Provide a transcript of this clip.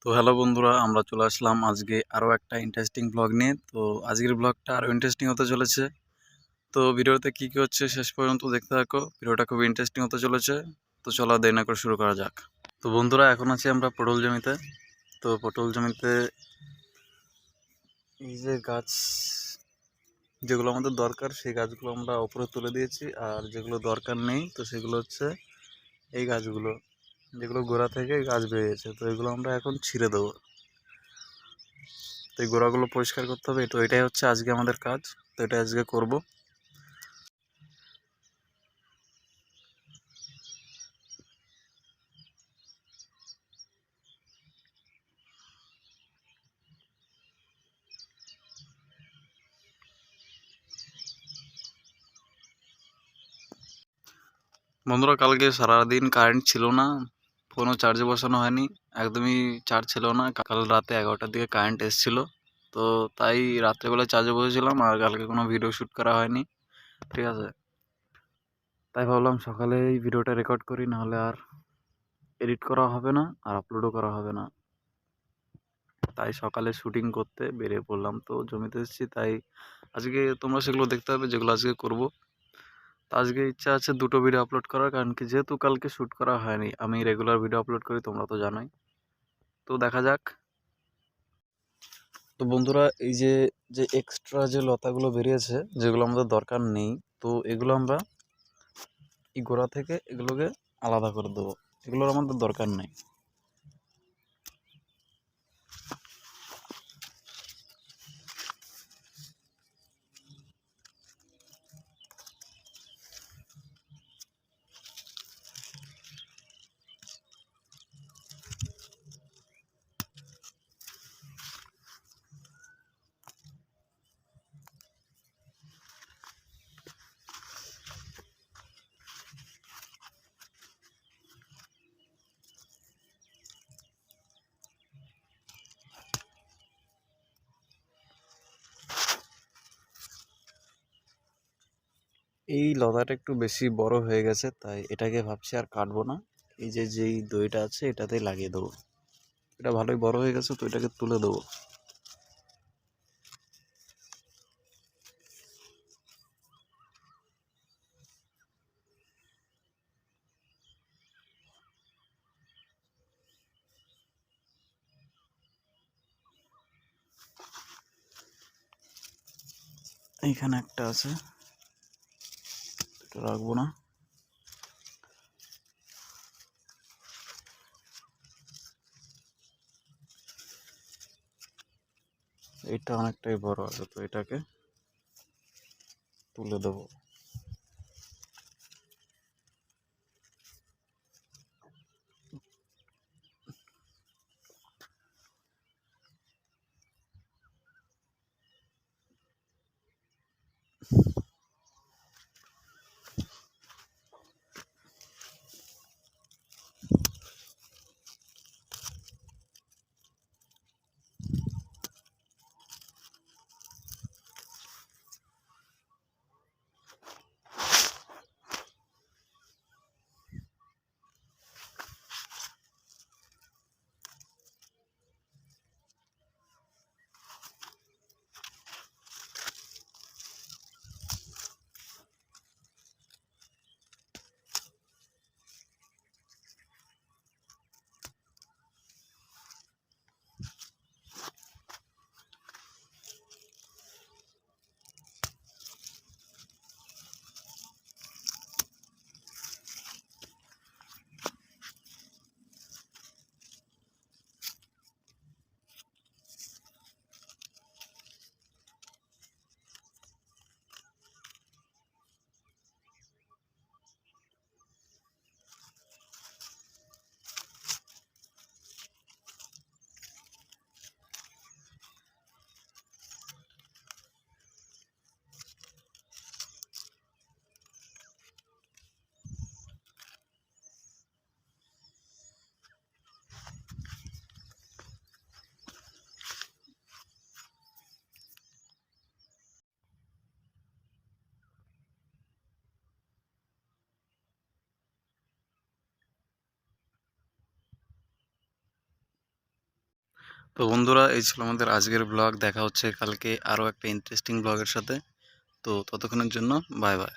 তো হ্যালো বন্ধুরা, আমরা চলে আসলাম আজকে আরও একটা ইন্টারেস্টিং ব্লগ নিয়ে। তো আজকের ব্লগটা আরও ইন্টারেস্টিং হতে চলেছে। তো ভিডিওতে কী কী হচ্ছে শেষ পর্যন্ত দেখতে থাকো, ভিডিওটা খুবই ইন্টারেস্টিং হতে চলেছে। তো চলো দেরি না করে শুরু করা যাক। তো বন্ধুরা, এখন আছি আমরা পটল জমিতে। তো পটল জমিতে এই যে গাছ, যেগুলো আমাদের দরকার সেই গাছগুলো আমরা ওপরে তুলে দিয়েছি, আর যেগুলো দরকার নেই তো সেগুলো হচ্ছে এই গাছগুলো, যেগুলো গোড়া থেকে গাছ বেরিয়েছে। তো এগুলো আমরা এখন ছিঁড়ে দেবো। তো এই গোড়াগুলো পরিষ্কার করতে হবে। তো এটাই হচ্ছে আজকে আমাদের কাজ। তো এটা আজকে করব। বন্ধুরা, কালকে সারাদিন কারেন্ট ছিল না, ফোনও চার্জে বসানো হয়নি, একদমই চার্জ ছিল না। কাল রাতে 11টার দিকে কারেন্ট এসেছিল। তো তাই রাত্রেবেলা চার্জে বসেছিলাম, আর কালকে কোনো ভিডিও শ্যুট করা হয়নি। ঠিক আছে, তাই ভাবলাম সকালে এই ভিডিওটা রেকর্ড করি, নাহলে আর এডিট করা হবে না আর আপলোডও করা হবে না। তাই সকালে শুটিং করতে বেরিয়ে পড়লাম। তো জমিতে এসেছি, তাই আজকে তোমরা সেগুলো দেখতে হবে যেগুলো আজকে করব। তো আজকে ইচ্ছা আছে দুটো ভিডিও আপলোড করার, কারণ কি যেহেতু কালকে শ্যুট করা হয়নি, আমি রেগুলার ভিডিও আপলোড করি, তোমরা তো জানোই। তো দেখা যাক। তো বন্ধুরা, এই যে যে এক্সট্রা যে লতাগুলো বেরিয়েছে, যেগুলো আমাদের দরকার নেই, তো এগুলো আমরা এই গোড়া থেকে এগুলোকে আলাদা করে দেবো। এগুলোর আমাদের দরকার নেই। এই লতাটা একটু বেশি বড় হয়ে গেছে, তাই এটাকে ভাবছি আর কাটবো না। এই যে যেই দইটা আছে এটাতেই লাগিয়ে দেবো। এটা ভালোই বড় হয়ে গেছে, তো এটাকে তুলে দেবো। এইখানে একটা আছে, এটা রাখবো না। এটা অনেকটাই বড় আছে, তো এটাকে তুলে দেবো। তো বন্ধুরা, এই ছিল আমাদের আজকের ব্লগ। দেখা হচ্ছে কালকে আরও একটা ইন্টারেস্টিং ব্লগের সাথে। তো ততক্ষণের জন্য বাই বাই।